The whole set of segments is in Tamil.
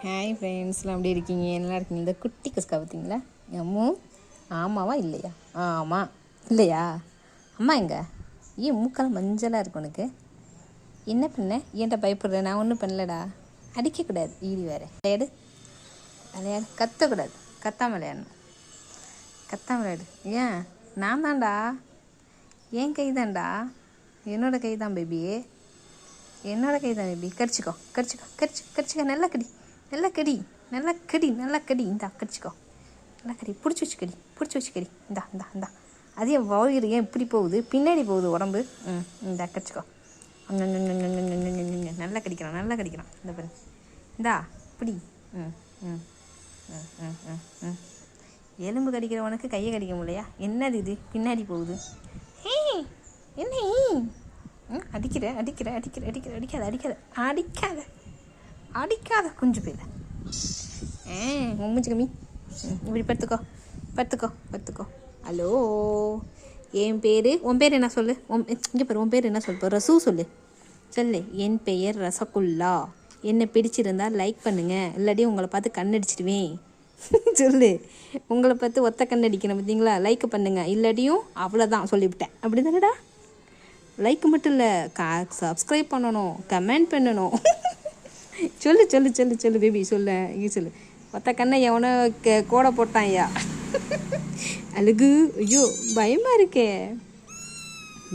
ஹாய் ஃப்ரெண்ட்ஸ்லாம் எப்படி இருக்கீங்க? நல்லா இருக்கீங்க? இந்த குட்டி குஸ்கா பார்த்தீங்களா? அம்மு ஆமாவா இல்லையா? ஆமாம் இல்லையா? அம்மா எங்க? ஏன் மூக்கெல்லாம் மஞ்சளாக இருக்கு உனக்கு? என்ன பண்ண? ஏன்ட்ட பயப்படுற? நான் ஒன்றும் பண்ணலடா. அடிக்கக்கூடாது ஈடி வேறு. விளையாடு விளையாடு, கத்தக்கூடாது, கத்தாம விளையாடணும். கத்தாம விளையாடு. ஏன் நான் தான்டா, என் கை தான்டா, என்னோட கை தான் பேபி, என்னோட கை தான் பேபி. கடிச்சிக்கோ கடிச்சிக்கோ கடிச்சிக்கோ, நல்லா கடி, நல்லா கடி, நல்லா கடி, நல்லா கடி. இந்தா கடிச்சிக்கோ, நல்லா கடி, பிடிச்சி வச்சு கடி, பிடிச்சி வச்சு கடி. இந்தா இந்தா இந்தா. அதே வயிறு ஏன் இப்படி போகுது, பின்னாடி போகுது உடம்பு. இந்தா கடிச்சிக்கோ. நல்லா கடிக்கிறான், நல்லா கடிக்கிறான். இந்த பண்ணு, இந்தா பிடி. ம் ம் ம் ம் ம் ம் எலும்பு கடிக்கிறவனுக்கு கையை கடிக்க முடியலையா? என்னது இது பின்னாடி போகுது? என்ன அடிக்கிற அடிக்கிற அடிக்கிற அடிக்கிற அடிக்காத அடிக்காத அடிக்காத அடிக்காத குஞ்சு போயில. மூஞ்சி கம்மி. இப்படி பத்துக்கோ பத்துக்கோ பத்துக்கோ. ஹலோ, என் பேர், உன் பேர் என்ன சொல்லு? இங்கே பேர், உன் பேர் என்ன சொல்லு? ரசூ சொல்லு, சொல்லு. என் பெயர் ரசகுல்லா. என்னை பிடிச்சிருந்தா லைக் பண்ணுங்கள், இல்லாட்டி உங்களை பார்த்து கண்ணடிச்சிடுவேன். சொல்லு. உங்களை பார்த்து ஒத்த கண்ணடிக்கணும் பார்த்தீங்களா? லைக் பண்ணுங்க, இல்லாட்டியும் அவ்வளோதான் சொல்லிவிட்டேன். அப்படி தானடா? லைக் மட்டும் இல்லை, சப்ஸ்கிரைப் பண்ணணும், கமெண்ட் பண்ணணும். சொல்லு சொல்லு சொல்லு சொல்லு பேபி, சொல்ல இங்கே சொல்லு. ஒத்த கண்ணை எவனோ கோடை போட்டான் ஐயா. அழுகு. ஐயோ பயமாக இருக்கே,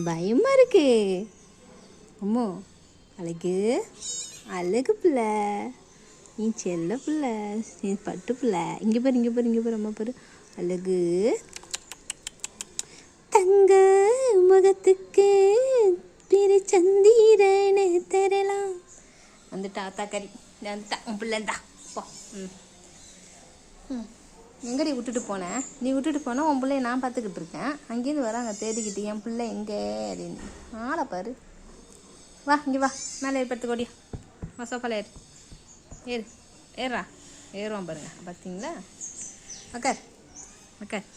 பயமாக இருக்கு. அம்மோ அழகு, அழகு பிள்ளை, நீ செல்ல பிள்ளை, நீ பட்டு பிள்ளை. இங்கே பாரு இங்கே பாரு இங்கே பாரு, அம்மா பாரு. அழகு தங்க முகத்துக்கு பிற சந்திரனை தரலாம். வந்துட்டா தாக்கறி, வந்துட்டா உன் பிள்ளைண்டா. போ. எங்கடி விட்டுட்டு போனேன்? நீ விட்டுட்டு போனால் உன் பிள்ளைய நான் பார்த்துக்கிட்டு இருக்கேன். அங்கேருந்து வராங்க தேடிக்கிட்டு, என் பிள்ளை எங்கே அப்படின்னு. ஆளை பாரு. வா இங்கே வா, மேலே ஏற்படுத்துக்கோடியா. வா சோஃபால ஏறு, ஏறு ஏறா, ஏறுவான் பாருங்க. பார்த்தீங்களா? உக்கார் உக்கார்.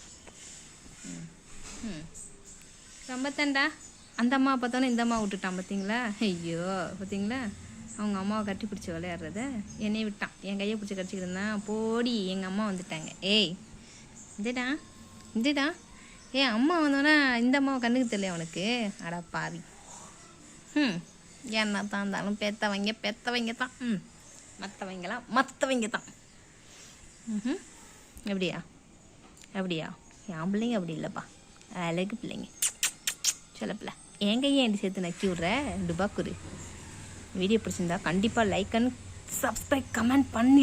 ரொம்ப தண்டா. அந்த அம்மாவை பார்த்தோன்னே இந்த அம்மா விட்டுட்டான் பார்த்தீங்களா? ஐயோ பார்த்தீங்களா, அவங்க அம்மாவை கட்டி பிடிச்சி விளையாடுறத என்னையை விட்டான். என் கையை பிடிச்சி கடிச்சிக்கிட்டு இருந்தான். போடி, எங்கள் அம்மா வந்துட்டாங்க. ஏய் இந்தடா இந்தடா. அம்மா வந்தோன்னா இந்த அம்மாவை கண்ணுக்கு தெரியல அவனுக்கு? அடா பாவி. என்ன தான் இருந்தாலும் பெத்தவங்க தான். மற்றவங்களாம் மற்றவங்க தான். எப்படியா அப்படியா? என் பிள்ளைங்க அப்படி இல்லைப்பா, அழகு பிள்ளைங்க, சொல்ல பிள்ளை. என் கையை ஏன்டி சேர்த்து நக்கி விட்ற டுபாக்குரு. வீடியோ பிடிச்சிருந்தா கண்டிப்பாக லைக் அண்ட் சப்ஸ்கிரைப் கமெண்ட் பண்ணிடு.